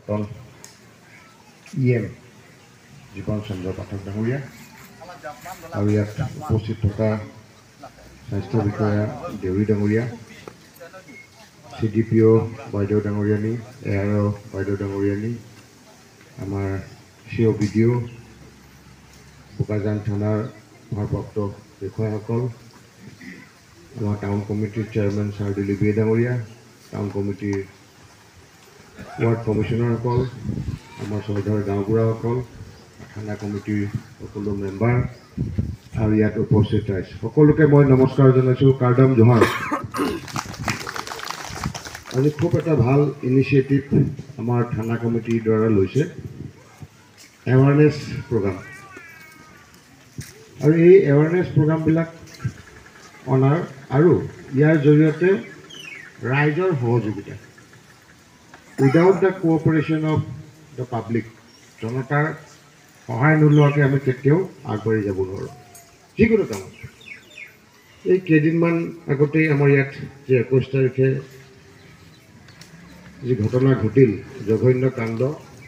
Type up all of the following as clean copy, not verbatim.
প্ৰাক্তন EM জীবন চন্দ্ৰ পাঠক ডাঙৰীয়া আৰু ইয়াত উপস্থিত থকা স্বাস্থ্য বিষয়া দেউৰী ডাঙৰীয়া, CDPO বাইদেউ ডাঙৰীয়ানী, ARO বাইদেউ ডাঙৰীয়ানী, আমাৰ CO BDO, বোকাজান থানাৰ ভাৰপ্ৰাপ্ত বিষয়াসকল, আমাৰ টাউন কমিটিৰ চেয়াৰমেন ছাৰ দিলীপ বি ডাঙৰীয়া, টাউন কমিটিৰ ৱাৰ্ড কমিশ্যনাৰসকল, আমাৰ চৌধৰ গাঁওবুঢ়াসকল, থানা কমিটিৰ সকলো মেম্বাৰ আৰু ইয়াত উপস্থিত ৰাইজ সকলোকে মই নমস্কাৰ জনাইছোঁ, কাৰ্ডাম জোহাৰ। আজি খুব এটা ভাল ইনিচিয়েটিভ আমাৰ থানা কমিটিৰ দ্বাৰা লৈছে, এৱাৰনেছ প্ৰগ্ৰাম। আৰু এই এৱাৰনেছ প্ৰগ্ৰামবিলাক অনাৰ আৰু ইয়াৰ জৰিয়তে ৰাইজৰ সহযোগিতা, without the cooperation of the public, জনতাৰ সহায় নোলোৱাকৈ আমি কেতিয়াও আগবাঢ়ি যাব নোৱাৰোঁ যিকোনো কামত। এই কেইদিনমান আগতেই আমাৰ ইয়াত যে 21 তাৰিখে যি ঘটনা ঘটিল, জঘন্য কাণ্ড,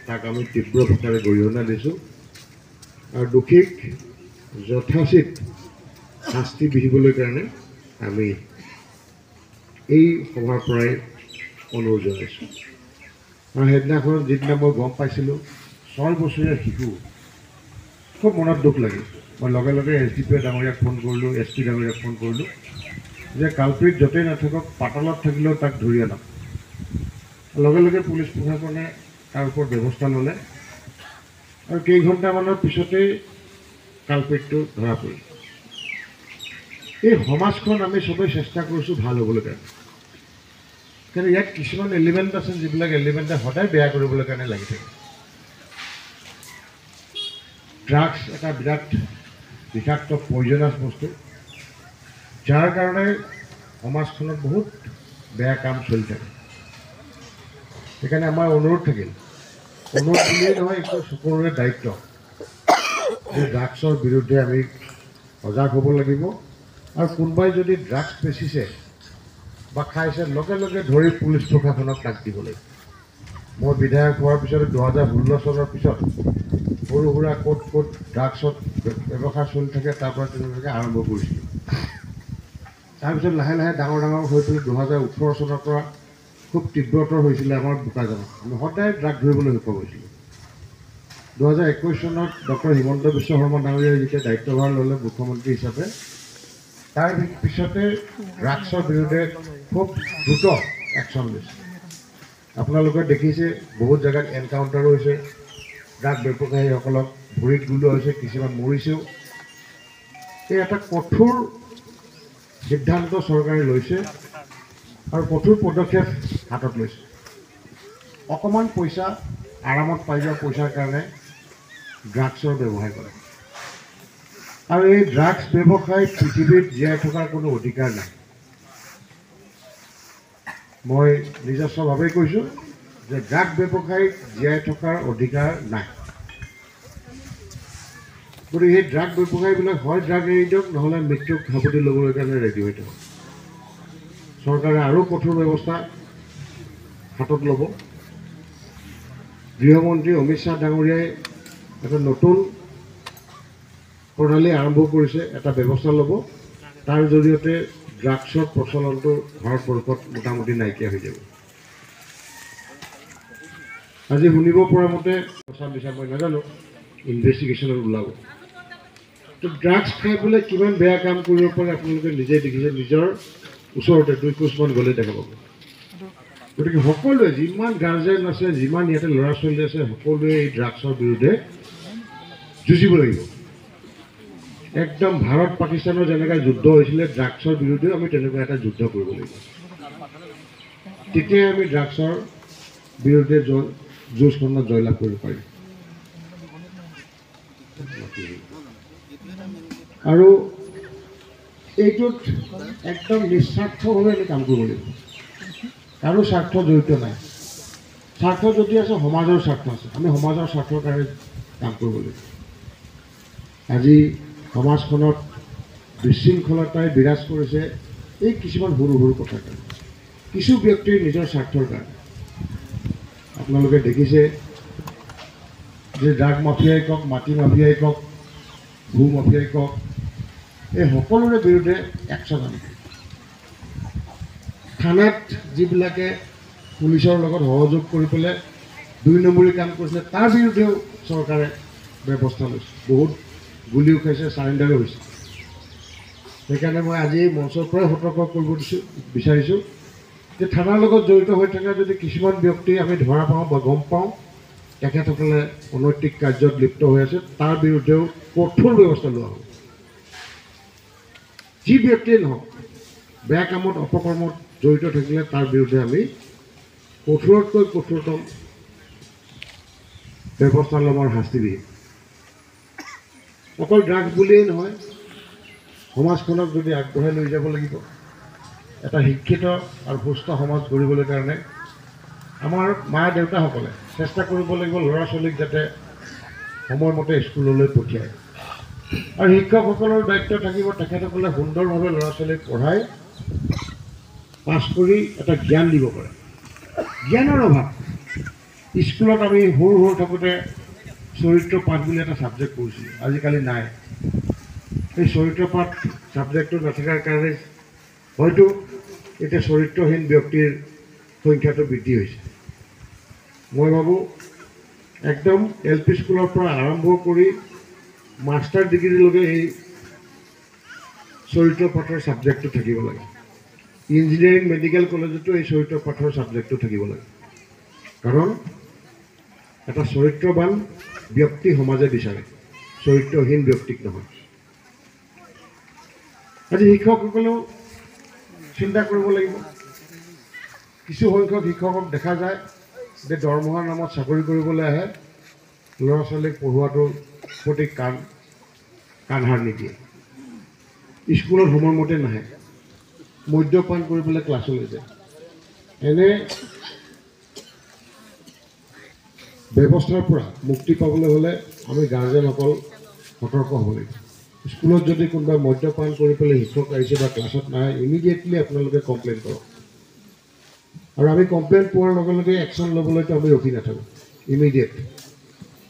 তাক আমি তীব্ৰ ভাষাৰে গৰিহণা দিছোঁ আৰু দোষীক যথাচিত শাস্তি বিহিবলৈ কাৰণে আমি এই সভাৰ পৰাই অনুৰোধ জনাইছোঁ। আৰু সেইদিনাখন যিদিনা মই গম পাইছিলোঁ 6 বছৰীয়া শিশু, খুব মনত দুখ লাগিল। মই লগে লগে SDPO ডাঙৰীয়াক ফোন কৰিলোঁ, SP ডাঙৰীয়াক ফোন কৰিলোঁ যে কালপিত য'তেই নাথাকক পাতালত থাকিলেও তাক ধৰি আনক। লগে লগে পুলিচ প্ৰশাসনে তাৰ ওপৰত ব্যৱস্থা ল'লে আৰু কেইঘণ্টামানৰ পিছতেই কালপিতটো ধৰা পৰিল। এই সমাজখন আমি চবেই চেষ্টা কৰিছোঁ ভাল হ'বলৈ কাৰণে, কিন্তু ইয়াত কিছুমান এলিমেণ্ট আছে যিবিলাক এলিমেণ্টে সদায় বেয়া কৰিবলৈ কাৰণে লাগি থাকে। ড্ৰাগছ এটা বিৰাট বিষাক্ত পয়জনাছ বস্তু, যাৰ কাৰণে সমাজখনত বহুত বেয়া কাম চলি থাকে। সেইকাৰণে আমাৰ অনুৰোধ থাকিল, অনুৰোধ বুলিয়েই নহয়, এইটো সকলোৰে দায়িত্ব যে ড্ৰাগছৰ বিৰুদ্ধে আমি সজাগ হ'ব লাগিব। আৰু কোনোবাই যদি ড্ৰাগছ বেচিছে বা খাইছে, লগে লগে ধৰি পুলিচ প্ৰশাসনক তাক দিব লাগিব। মই বিধায়ক হোৱাৰ পিছত 2016 চনৰ পিছত সৰু সুৰা ক'ত ক'ত ড্ৰাগছত ব্যৱসায় চলি থাকে তাৰ পৰা তেনেকৈ আৰম্ভ কৰিছিলোঁ। তাৰপিছত লাহে লাহে ডাঙৰ ডাঙৰ হৈ পেলাই 2018 চনৰ পৰা খুব তীব্ৰতৰ হৈছিলে আমাৰ বোকাজানত। আমি সদায় ড্ৰাগ ধৰিবলৈ সক্ষম হৈছিলোঁ। 2021 চনত ডক্টৰ হিমন্ত বিশ্ব শৰ্মা ডাঙৰীয়াই যেতিয়া দায়িত্বভাৰ ল'লে মুখ্যমন্ত্ৰী হিচাপে, তাৰ পিছতে ড্ৰাগছৰ বিৰুদ্ধে খুব দ্ৰুত একশ্যন লৈছে। আপোনালোকে দেখিছে বহুত জেগাত এনকাউণ্টাৰো হৈছে, ড্ৰাগ ব্যৱসায়ীসকলক ভৰিত গুলোৱা হৈছে, কিছুমান মৰিছেও। এই এটা কঠোৰ সিদ্ধান্ত চৰকাৰে লৈছে আৰু কঠোৰ পদক্ষেপ হাতত লৈছে। অকণমান পইচা আৰামত পাই যোৱা পইচাৰ কাৰণে ড্ৰাগছৰ ব্যৱসায় কৰে। আৰু এই ড্ৰাগছ ব্যৱসায় পৃথিৱীত জীয়াই থকাৰ কোনো অধিকাৰ নাই। মই নিজস্বভাৱে কৈছোঁ যে ড্ৰাগ ব্যৱসায়ীত জীয়াই থকাৰ অধিকাৰ নাই। গতিকে সেই ড্ৰাগ ব্যৱসায়ীবিলাক হয় ড্ৰাগ এৰি দিয়ক, নহ'লে মৃত্যুক সাৱটি ল'বলৈ কাৰণে ৰেডি হৈ থাকক। চৰকাৰে আৰু কঠোৰ ব্যৱস্থা হাতত ল'ব। গৃহমন্ত্ৰী অমিত শ্বাহ ডাঙৰীয়াই এটা নতুন প্ৰণালী আৰম্ভ কৰিছে, এটা ব্যৱস্থা ল'ব, তাৰ জৰিয়তে ড্ৰাগছৰ প্ৰচলনটো ভাৰতবৰ্ষত মোটামুটি নাইকিয়া হৈ যাব। আজি শুনিব পৰা মতে সঁচা মিছা মই নাজানো, ইনভেষ্টিগেশ্যনত ওলাব। তো ড্ৰাগছ খাই পেলাই কিমান বেয়া কাম কৰিব পাৰে আপোনালোকে নিজেই দেখিছে, নিজৰ ওচৰতে 2 খোজমান গ'লে দেখা পাব। গতিকে সকলোৱে, যিমান গাৰ্জেন আছে, যিমান ইয়াতে ল'ৰা ছোৱালী আছে, সকলোৱে এই ড্ৰাগছৰ বিৰুদ্ধে যুঁজিব লাগিব। একদম ভাৰত পাকিস্তানৰ যেনেকৈ যুদ্ধ হৈছিলে ড্ৰাগছৰ বিৰুদ্ধে, আমি তেনেকুৱা এটা যুদ্ধ কৰিব লাগিব। তেতিয়াই আমি ড্ৰাগছৰ বিৰুদ্ধে যুঁজখনত জয়লাভ কৰিব পাৰিম। আৰু এইটোত একদম নিস্বাৰ্থভাৱে আমি কাম কৰিব লাগিব। কাৰো স্বাৰ্থ জড়িত নাই। স্বাৰ্থ যদি আছে, সমাজৰ স্বাৰ্থ আছে। আমি সমাজৰ স্বাৰ্থৰ কাৰণে কাম কৰিব লাগিব। আজি সমাজখনত বিশৃংখলতাই বিৰাজ কৰিছে এই কিছুমান সৰু সৰু কথাৰ কাৰণে, কিছু ব্যক্তিৰ নিজৰ স্বাৰ্থৰ কাৰণে। আপোনালোকে দেখিছে যে ড্ৰাগ মাফিয়াই কওক, মাটি মাফিয়াই কওক, ভূ মাফিয়াই কওক, এই সকলোৰে বিৰুদ্ধে একশ্যন আনিব। থানাত যিবিলাকে পুলিচৰ লগত সহযোগ কৰি পেলাই 2 নম্বৰী কাম কৰিছিলে তাৰ বিৰুদ্ধেও চৰকাৰে ব্যৱস্থা লৈছে। বহুত গুলিও খাইছে, চাৰেণ্ডাৰো হৈছে। সেইকাৰণে মই আজি মঞ্চৰ পৰাই সতৰ্ক কৰিব বিচাৰিছোঁ যে থানাৰ লগত জড়িত হৈ থকা যদি কিছুমান ব্যক্তি আমি ধৰা পাওঁ বা গম পাওঁ তেখেতসকলে অনৈতিক কাৰ্যত লিপ্ত হৈ আছে, তাৰ বিৰুদ্ধেও কঠোৰ ব্যৱস্থা লোৱা হ'ব। যি ব্যক্তিয়ে নহওক, বেয়া কামত অপকৰ্মত জড়িত থাকিলে তাৰ বিৰুদ্ধে আমি কঠোৰতকৈ কঠোৰতম ব্যৱস্থা ল'ম আৰু শাস্তি দিম। অকল ড্ৰাগছ বুলিয়েই নহয়, সমাজখনক যদি আগবঢ়াই লৈ যাব লাগিব, এটা শিক্ষিত আৰু সুস্থ সমাজ গঢ়িবলৈ কাৰণে আমাৰ মা দেউতাসকলে চেষ্টা কৰিব লাগিব ল'ৰা ছোৱালীক যাতে সময়মতে স্কুললৈ পঠিয়ায়। আৰু শিক্ষকসকলৰ দায়িত্ব থাকিব তেখেতসকলে সুন্দৰভাৱে ল'ৰা ছোৱালীক পঢ়াই পাছ কৰি এটা জ্ঞান দিব পাৰে। জ্ঞানৰ অভাৱ। স্কুলত আমি সৰু থাকোঁতে চৰিত্ৰ পাঠ বুলি এটা ছাবজেক্ট পঢ়িছিলোঁ, আজিকালি নাই। এই চৰিত্ৰ পাঠ ছাবজেক্টটো নথকাৰ কাৰণে হয়তো এতিয়া চৰিত্ৰহীন ব্যক্তিৰ সংখ্যাটো বৃদ্ধি হৈছে। মই ভাবোঁ একদম LP স্কুলৰ পৰা আৰম্ভ কৰি মাষ্টাৰ ডিগ্ৰীলৈকে এই চৰিত্ৰ পাঠৰ ছাবজেক্টটো থাকিব লাগে। ইঞ্জিনিয়াৰিং মেডিকেল কলেজতো এই চৰিত্ৰ পাঠৰ ছাবজেক্টটো থাকিব লাগে। কাৰণ এটা চৰিত্ৰৱান ব্যক্তি সমাজে বিচাৰে, চৰিত্ৰহীন ব্যক্তিক নহয়। আজি শিক্ষকসকলেও চিন্তা কৰিব লাগিব। কিছু সংখ্যক শিক্ষকক দেখা যায় যে দৰমহাৰ নামত চাকৰি কৰিবলৈ আহে, ল'ৰা ছোৱালীক পঢ়োৱাটোৰ প্ৰতি কাণসাৰ নিদিয়ে, স্কুলত সময়মতে নাহে, মদ্যপান কৰি পেলাই ক্লাছলৈ যায়। এনে ব্যৱস্থাৰ পৰা মুক্তি পাবলৈ হ'লে আমি গাৰ্জেনসকল সতৰ্ক হ'ব লাগিব। স্কুলত যদি কোনোবা মদ্যপান কৰি পেলাই শিক্ষক আহিছে বা ক্লাছত নাহে, ইমিডিয়েটলি আপোনালোকে কমপ্লেইন কৰক। আৰু আমি কমপ্লেইন পোৱাৰ লগে লগে একশ্যন ল'বলৈতো আমি ৰখি নাথাকোঁ, ইমিডিয়েট।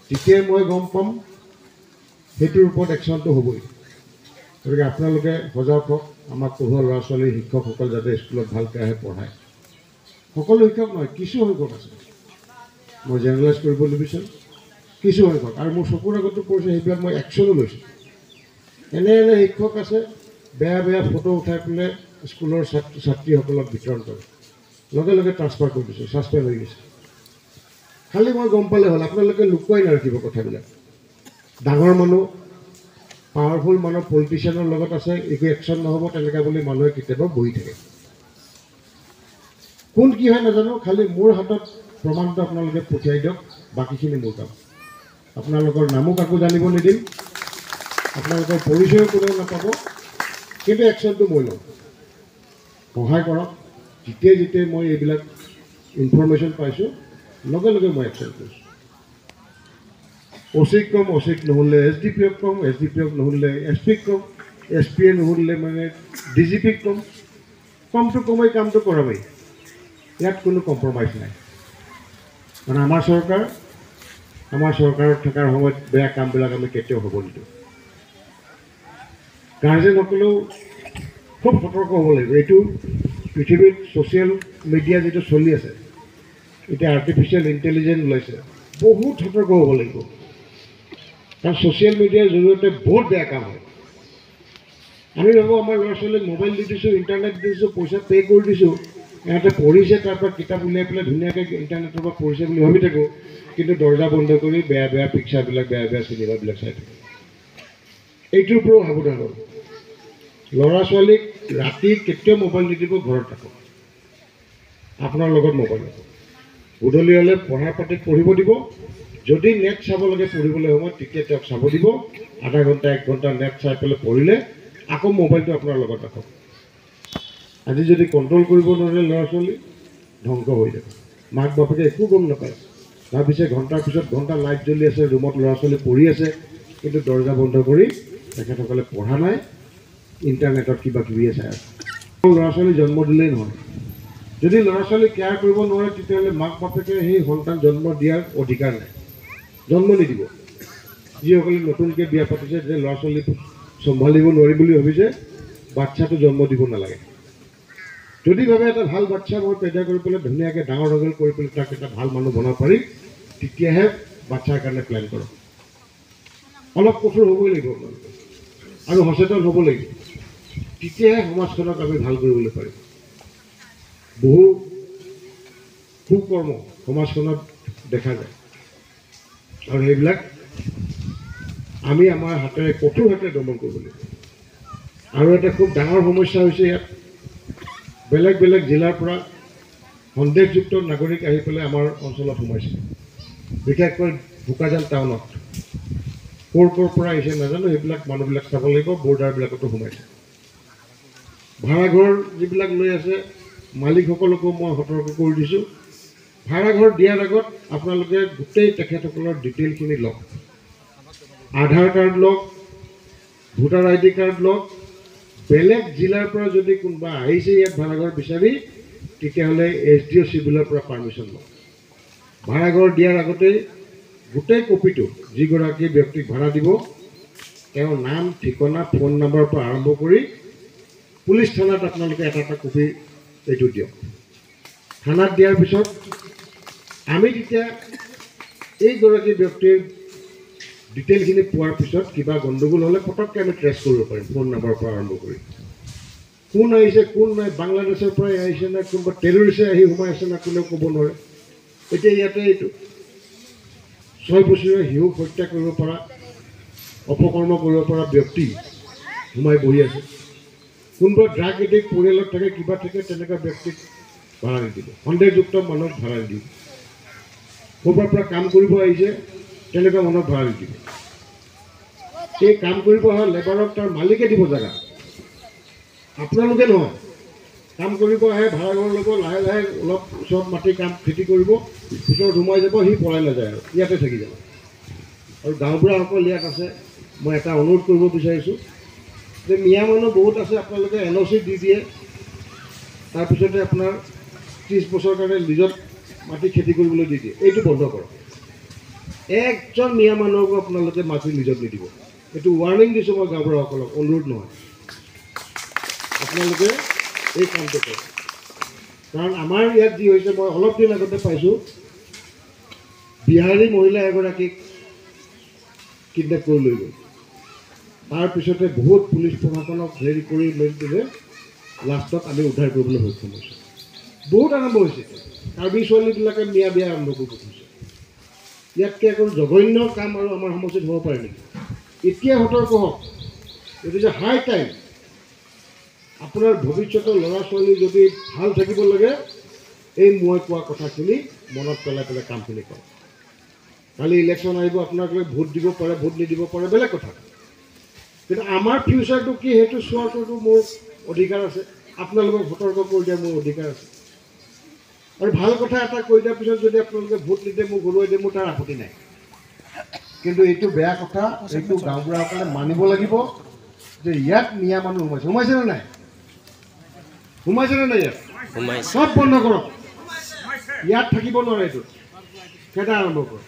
যেতিয়াই মই গম পাম সেইটোৰ ওপৰত একশ্যনটো হ'বই। গতিকে আপোনালোকে সজাগ হওক, আমাক পঢ়োৱা ল'ৰা ছোৱালী শিক্ষকসকল যাতে স্কুলত ভালকৈ আহে, পঢ়ায়। সকলো শিক্ষক নহয়, কিছু সংখ্যক আছে, মই জেনেৰেলাইজ কৰিব নিবিচাৰোঁ, কিছু সংখ্যক। আৰু মোৰ চকুৰ আগতো পৰিছে, সেইবিলাক মই একশ্যনো লৈছোঁ। এনে শিক্ষক আছে বেয়া ফটো উঠাই পেলাই স্কুলৰ ছাত্ৰ ছাত্ৰীসকলক বিতৰণ কৰে, লগে লগে ট্ৰান্সফাৰ কৰি দিছোঁ, ছাছপেণ্ড হৈ গৈছে। খালি মই গম পালে হ'ল, আপোনালোকে লুকুৱাই নাৰাখিব কথাবিলাক। ডাঙৰ মানুহ, পাৱাৰফুল মানুহ, পলিটিচিয়ানৰ লগত আছে, একো একশ্যন নহ'ব তেনেকৈ বুলি মানুহে কেতিয়াবা বহি থাকে। কোন কি হয় নাজানো, খালি মোৰ হাতত প্ৰমাণটো আপোনালোকে পঠিয়াই দিয়ক, বাকীখিনি মোৰ কাম। আপোনালোকৰ নামো কাকো জানিব নিদিম, আপোনালোকৰ পৰিচয়ো কোনেও নাপাব, কিন্তু একশ্যনটো মই ল'ম। সহায় কৰক। যেতিয়াই মই এইবিলাক ইনফৰমেশ্যন পাইছোঁ, লগে লগে মই একশ্যন কৰিছোঁ। OC-ক কম, OC-ক নহ'লে SDP-ক কম, SDP-ক নহ'লে SP-ক কম, SP-য়ে নহ'লে মানে DGP-ক কম। কমটো কমেই কামটো কৰামেই, ইয়াত কোনো কম্প্ৰমাইজ নাই। মানে আমাৰ চৰকাৰত থকাৰ সময়ত বেয়া কামবিলাক আমি কেতিয়াও হ'ব নিদিওঁ। গাৰ্জেনসকলেও খুব সতৰ্ক হ'ব লাগিব। এইটো পৃথিৱীত ছ'চিয়েল মিডিয়া যিটো চলি আছে, এতিয়া আৰ্টিফিচিয়েল ইণ্টেলিজেঞ্চ ওলাইছে, বহুত সতৰ্ক হ'ব লাগিব। কাৰণ ছ'চিয়েল মিডিয়াৰ জৰিয়তে বহুত বেয়া কাম হয়। আমি ভাবোঁ আমাৰ ল'ৰা ছোৱালীক মোবাইল দি দিছোঁ, ইণ্টাৰনেট দি দিছোঁ, পইচা পে' কৰি দিছোঁ, ইহঁতে পঢ়িছে, তাৰপৰা কিতাপ উলিয়াই পেলাই ধুনীয়াকৈ ইণ্টাৰনেটৰ পৰা পঢ়িছে বুলি ভাবি থাকোঁ, কিন্তু দৰ্জা বন্ধ কৰি বেয়া পিকচাৰবিলাক, বেয়া চিনেমাবিলাক চাই থাকোঁ। এইটোৰ পৰাও সাৱধান হ'ব। ল'ৰা ছোৱালীক ৰাতি কেতিয়াও মোবাইল নিদিব, ঘৰত ৰাখক, আপোনাৰ লগত মোবাইল ৰাখক। গধূলি হ'লে পঢ়াৰ পাতিত পঢ়িব দিব। যদি নেট চাব লাগে পঢ়িবলৈ সময়ত, তেতিয়া তেওঁক চাব দিব। আধা ঘণ্টা 1 ঘণ্টা নেট চাই পেলাই পঢ়িলে আকৌ মোবাইলটো আপোনাৰ লগত ৰাখক। আজি যদি কণ্ট্ৰল কৰিব নোৱাৰে ল'ৰা ছোৱালী, ধ্বংস হৈ যাব। মাক বাপেকে একো গম নাপায়, ভাবিছে ঘণ্টাৰ পিছত ঘণ্টা লাইট জ্বলি আছে, ৰুমত ল'ৰা ছোৱালী পঢ়ি আছে, কিন্তু দৰ্জা বন্ধ কৰি তেখেতসকলে পঢ়া নাই, ইণ্টাৰনেটত কিবা কিবিয়ে চাই আছে। ল'ৰা ছোৱালী জন্ম দিলেই নহয়, যদি ল'ৰা ছোৱালী কেয়াৰ কৰিব নোৱাৰে তেতিয়াহ'লে মাক বাপেকে সেই সন্তান জন্ম দিয়াৰ অধিকাৰ নাই, জন্ম নিদিব। যিসকলে নতুনকৈ বিয়া পাতিছে যে ল'ৰা ছোৱালী চম্ভালিব নোৱাৰিম বুলি ভাবিছে, বাচ্ছাটো জন্ম দিব নালাগে। যদি ভাবে এটা ভাল বাচ্ছা মই পেদা কৰি পেলাই ধুনীয়াকৈ ডাঙৰ দীঘল কৰি পেলাই তাক এটা ভাল মানুহ বনাব পাৰিম, তেতিয়াহে বাচ্ছাৰ কাৰণে প্লেন কৰক। অলপ কঠোৰ হ'বই লাগিব আপোনালোকে আৰু সচেতন হ'ব লাগিব, তেতিয়াহে সমাজখনক আমি ভাল কৰিবলৈ পাৰিম। বহু কুকৰ্ম সমাজখনত দেখা যায় আৰু সেইবিলাক আমি আমাৰ হাতেৰে কঠোৰ হাতেৰে দমন কৰিব লাগিব। আৰু এটা খুব ডাঙৰ সমস্যা হৈছে ইয়াত বেলেগ বেলেগ জিলাৰ পৰা সন্দেহযুক্ত নাগৰিক আহি পেলাই আমাৰ অঞ্চলত সোমাইছে, বিশেষকৈ বোকাজান টাউনত। ক'ৰ পৰা আহিছে নাজানো, সেইবিলাক মানুহবিলাক চাব লাগিব। বৰ্ডাৰবিলাকতো সোমাইছে। ভাড়াঘৰ যিবিলাক লৈ আছে মালিকসকলকো মই সতৰ্ক কৰি দিছোঁ, ভাড়াঘৰ দিয়াৰ আগত আপোনালোকে গোটেই তেখেতসকলৰ ডিটেইলখিনি লওক। আধাৰ কাৰ্ড লওক, ভোটাৰ ID কাৰ্ড লওক। বেলেগ জিলাৰ পৰা যদি কোনোবা আহিছে ইয়াত ভাড়াঘৰ বিচাৰি, তেতিয়াহ'লে SDO চিভিলৰ পৰা পাৰ্মিশ্যন লওক। ভাড়াঘৰ দিয়াৰ আগতেই গোটেই কপিটো যিগৰাকী ব্যক্তিক ভাড়া দিব তেওঁৰ নাম, ঠিকনা, ফোন নম্বৰৰ পৰা আৰম্ভ কৰি পুলিচ থানাত আপোনালোকে এটা এটা কপি এইটো দিয়ক। থানাত দিয়াৰ পিছত আমি তেতিয়া এইগৰাকী ব্যক্তিৰ ডিটেইলখিনি পোৱাৰ পিছত কিবা গণ্ডগোল হ'লে পটককৈ আমি ট্ৰেছ কৰিব পাৰিম, ফোন নম্বৰৰ পৰা আৰম্ভ কৰি। কোন আহিছে কোন নাই, বাংলাদেশৰ পৰাই আহিছে নে কোনোবা টেৰৰিষ্টে আহি সোমাই আছে না, কোনেও ক'ব নোৱাৰে। এতিয়া ইয়াতে এইটো 6 বছৰীয়া শিশুক হত্যা কৰিব পৰা, অপকৰ্ম কৰিব পৰা ব্যক্তি সোমাই বহি আছে। কোনোবা ড্ৰাগ এডিক্ট পৰিয়ালত থাকে, কিবা থাকে, তেনেকুৱা ব্যক্তিক ভাড়া নিদিব। সন্দেহযুক্ত মানুহক ভাড়া নিদিব। ক'ৰবাৰ পৰা কাম কৰিব আহিছে তেনেকুৱা মানুহক ভাড়া নিদিব। সেই কাম কৰিব অহা লেবাৰক তাৰ মালিকে দিব জেগা, আপোনালোকে নহয়। কাম কৰিব আহে, ভাড়াঘৰ ল'ব, লাহে লাহে অলপ ওচৰত মাটি কাম খেতি কৰিব, ভিতৰত সোমাই যাব, সি পলাই নাযায় আৰু ইয়াতে থাকি যাব। আৰু গাঁওবুঢ়াসকল ইয়াত আছে, মই এটা অনুৰোধ কৰিব বিচাৰিছোঁ যে মিয়া মানুহ বহুত আছে, আপোনালোকে NOC দি দিয়ে, তাৰপিছতে আপোনাৰ 30 বছৰৰ কাৰণে লিজত মাটি খেতি কৰিবলৈ দি দিয়ে। এইটো বন্ধ কৰক। একজন মিয়া মানুহকো আপোনালোকে মাটি লিজত নিদিব। এইটো ৱাৰ্ণিং দিছোঁ মই গাঁওবুঢ়াসকলক, অনুৰোধ নহয়। আপোনালোকে এই কামটো কৰক। কাৰণ আমাৰ ইয়াত যি হৈছে, মই অলপ দিন আগতে পাইছোঁ, বিহাৰী মহিলা এগৰাকীক কিডনেপ কৰি লৈ গ'ল। তাৰপিছতে বহুত পুলিচ প্ৰশাসনক হেৰি কৰি মেলি দিলে, লাষ্টত আমি উদ্ধাৰ কৰিবলৈ সক্ষম হৈছোঁ। বহুত আৰম্ভ হৈছে, কাৰ্বি ছোৱালীবিলাকে মিয়া বিয়া আৰম্ভ কৰিব খুজিছে। ইয়াতকৈ এখন জঘন্য কাম আৰু আমাৰ সমষ্টিত হ'ব পাৰে নেকি? এতিয়া সতৰ্ক হওক, এইটো যে হাই টাইম। আপোনাৰ ভৱিষ্যতৰ ল'ৰা ছোৱালী যদি ভাল থাকিব লাগে, এই মই কোৱা কথাখিনি মনত পেলাই পেলাই কামখিনি কৰক। কালি ইলেকশ্যন আহিব, আপোনালোকে ভোট দিব পাৰে, ভোট নিদিব পাৰে, বেলেগ কথা। কিন্তু আমাৰ ফিউচাৰটো কি সেইটো চোৱাটোতো মোৰ অধিকাৰ আছে, আপোনালোকক সতৰ্ক কৰি দিয়া মোৰ অধিকাৰ আছে। আৰু ভাল কথা এটা কৈ দিয়াৰ পিছত যদি আপোনালোকে ভোট নিদিয়ে, মোক হৰুৱাই দিয়ে, মোৰ তাৰ আপত্তি নাই। কিন্তু এইটো বেয়া কথা, এইটো গাঁওবুঢ়াসকলে মানিব লাগিব যে ইয়াত মিয়া মানুহ সোমাইছে। সোমাইছেনে নাই? সোমাইছেনে নাই? ইয়াত চব বন্ধ কৰক। ইয়াত থাকিব নোৱাৰে। এইটো খেদা আৰম্ভ কৰক।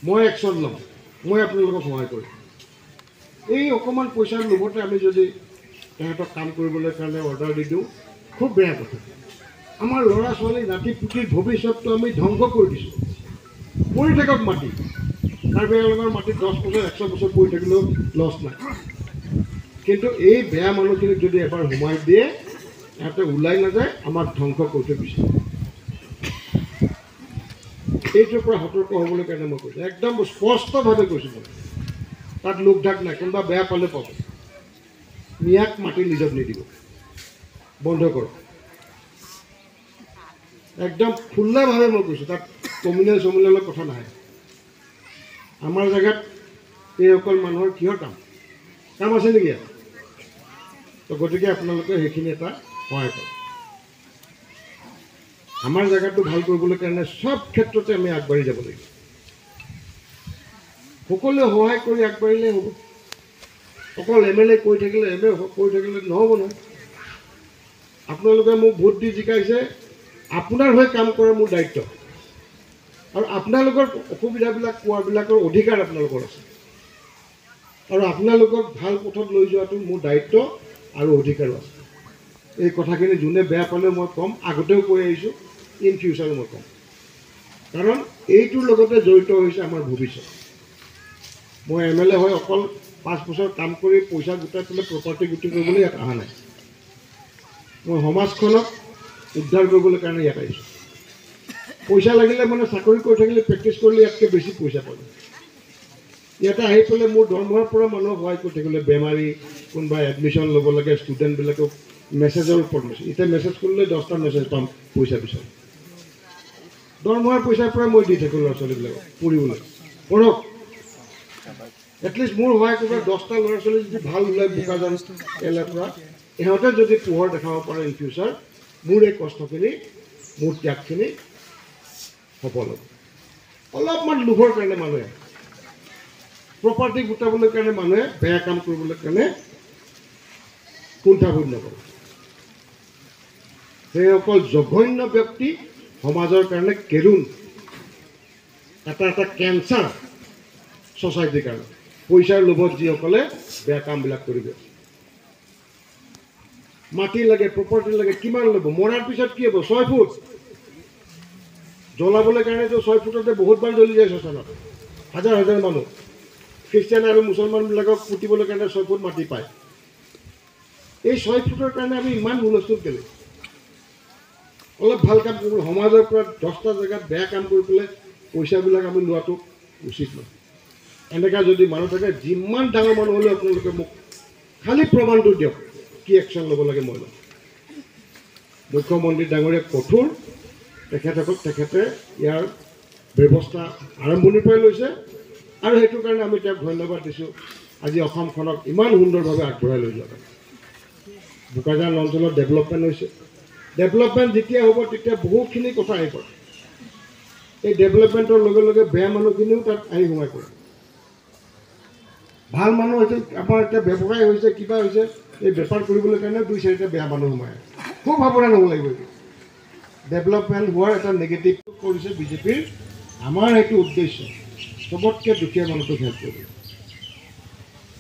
মই একশ্যন ল'ম, মই আপোনালোকক সহায় কৰিম। এই অকণমান পইচাৰ লোভতে আমি যদি তেহেঁতক কাম কৰিবলৈ কাৰণে অৰ্ডাৰ দি দিওঁ, খুব বেয়া কথা। আমাৰ ল'ৰা ছোৱালী নাতি পুতিৰ ভৱিষ্যতটো আমি ধ্বংস কৰি দিছোঁ। পৰি থাকক মাটি, কাৰ্বি আংলঙৰ মাটিত 10 বছৰ 100 বছৰ পৰি থাকিলেও লছ নাই। কিন্তু এই বেয়া মানুহখিনিক যদি এবাৰ সোমাই দিয়ে, সিহঁতে ওলাই নাযায়, আমাক ধ্বংস কৰি থৈ বিচাৰে। এইটোৰ পৰা সতৰ্ক হ'বলৈ কাৰণে মই কৈছোঁ, একদম স্পষ্টভাৱে কৈছোঁ। মই তাত লোক ঢাক নাই, কোনোবা বেয়া পালে পাব। মিয়াক মাটি লিজত নিদিব, বন্ধ কৰক। একদম খোলাভাৱে মই কৈছোঁ, তাত কমিউনেল চমিউনেলৰ কথা নাহে। আমাৰ জেগাত এইসকল মানুহৰ কিহৰ কাম আছে নেকি ইয়াত? তো গতিকে আপোনালোকে সেইখিনি এটা সহায় কৰক। আমাৰ জেগাটো ভাল কৰিবলৈ কাৰণে চব ক্ষেত্ৰতে আমি আগবাঢ়ি যাব লাগিব। সকলোৱে সহায় কৰি আগবাঢ়িলে হ'ব। অকল MLA কৈ থাকিলে, MLA কৈ থাকিলে নহ'ব নহয়। আপোনালোকে মোক ভোট দি জিকাইছে, আপোনাৰ হৈ কাম কৰা মোৰ দায়িত্ব, আৰু আপোনালোকৰ অসুবিধাবিলাক কোৱাবিলাকৰ অধিকাৰ আপোনালোকৰ আছে, আৰু আপোনালোকক ভাল পথত লৈ যোৱাটো মোৰ দায়িত্ব আৰু অধিকাৰো আছে। এই কথাখিনি যোনে বেয়া পালেও মই ক'ম, আগতেও কৈ আহিছোঁ, ইন ফিউচাৰো মই ক'ম, কাৰণ এইটোৰ লগতে জড়িত হৈছে আমাৰ ভৱিষ্যত। মই MLA হৈ অকল 5 বছৰ কাম কৰি পইচা গোটাই পেলাই প্ৰপাৰ্টি গোটেই কৰিবলৈ ইয়াত অহা নাই। মই সমাজখনক উদ্ধাৰ কৰিবলৈ কাৰণে ইয়াত আহিছোঁ। পইচা লাগিলে মানে চাকৰি কৰি থাকিলে, প্ৰেক্টিছ কৰিলে ইয়াতকৈ বেছি পইচা পাব। ইয়াতে আহি পেলাই মোৰ দৰমহাৰ পৰা মানুহক সহায় কৰি থাকিলে, বেমাৰী কোনোবা এডমিশ্যন ল'ব লাগে, ষ্টুডেণ্টবিলাকক মেছেজৰ ওপৰত মেছেজ, এতিয়া মেছেজ কৰিলে 10টা মেছেজ পাম পইচা বিচাৰি। দৰমহাৰ পইচাৰ পৰাই মই দি থাকোঁ ল'ৰা ছোৱালীবিলাকক পঢ়িবলৈ, পঢ়ক। এটলিষ্ট মোৰ সহায় কৰিব 10টা ল'ৰা ছোৱালী যদি ভাল ওলাই বোকাজান এলেকাৰ পৰা, ইহঁতে যদি পোহৰ দেখাব পাৰে ইন ফিউচাৰ, মোৰ এই কষ্টখিনি, মোৰ ত্যাগখিনি সফল হ'ব। অলপমান লোভৰ কাৰণে মানুহে, প্ৰপাৰ্টি গোটাবলৈ কাৰণে মানুহে বেয়া কাম কৰিবলৈ কাৰণে কুণ্ঠাবোধ নকৰে। সেইসকল জঘন্য ব্যক্তি সমাজৰ কাৰণে কেৰুণ, এটা কেঞ্চাৰ ছ'চাইটিৰ কাৰণে। পইচাৰ লোভত যিসকলে বেয়া কামবিলাক কৰিব, মাটি লাগে, প্ৰপাৰ্টি লাগে, কিমান ল'ব? মৰাৰ পিছত কি হ'ব? 6 ফুট জ্বলাবলৈ কাৰণেতো 6 ফুটতে বহুতবাৰ জ্বলি যায় শ্মশানত, হাজাৰ হাজাৰ মানুহ। খ্ৰীষ্টিয়ান আৰু মুছলমানবিলাকক পুতিবলৈ কাৰণে 6 ফুট মাটি পায়। এই 6 ফুটৰ কাৰণে আমি ইমান হুলস্থুল কেলে? অলপ ভাল কাম কৰিব, সমাজৰ পৰা 10টা জেগাত বেয়া কাম কৰি পেলাই পইচাবিলাক আমি লোৱাটো উচিত নহয়। এনেকুৱা যদি মানুহ থাকে, যিমান ডাঙৰ মানুহ হ'লেও আপোনালোকে মোক খালী প্ৰমাণটো দিয়ক, কি একশ্যন ল'ব লাগে মই ল'ম। মুখ্যমন্ত্ৰী ডাঙৰীয়া কঠোৰ, তেখেতে ইয়াৰ ব্যৱস্থা আৰম্ভণিৰ পৰাই লৈছে, আৰু সেইটো কাৰণে আমি তেওঁক ধন্যবাদ দিছোঁ, আজি অসমখনক ইমান সুন্দৰভাৱে আগবঢ়াই লৈ যোৱা। বোকাজান অঞ্চলত ডেভেলপমেণ্ট হৈছে। ডেভেলপমেণ্ট যেতিয়া হ'ব তেতিয়া বহুতখিনি কথা আহি পৰে। এই ডেভেলপমেণ্টৰ লগে লগে বেয়া মানুহখিনিও তাত আহি সোমাই পৰে। ভাল মানুহ হৈছে, আমাৰ এতিয়া ব্যৱসায় হৈছে, কিবা হৈছে, এই বেপাৰ কৰিবলৈ কাৰণে 2-4টা বেয়া মানুহ সোমাই। খুব সাৱধান হ'ব লাগিব। ডেভেলপমেণ্ট হোৱাৰ এটা নেগেটিভ কৰিছে বিজেপিৰ। আমাৰ সেইটো উদ্দেশ্য, চবতকৈ দুখীয়া মানুহটোক হেল্প কৰিব।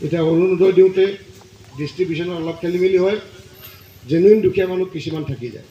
এতিয়া অৰুণোদয় দিওঁতে ডিষ্ট্ৰিবিউশ্যনত অলপ খেলি মেলি হয়, জেনুইন দুখীয়া মানুহ কিছুমান থাকি যায়।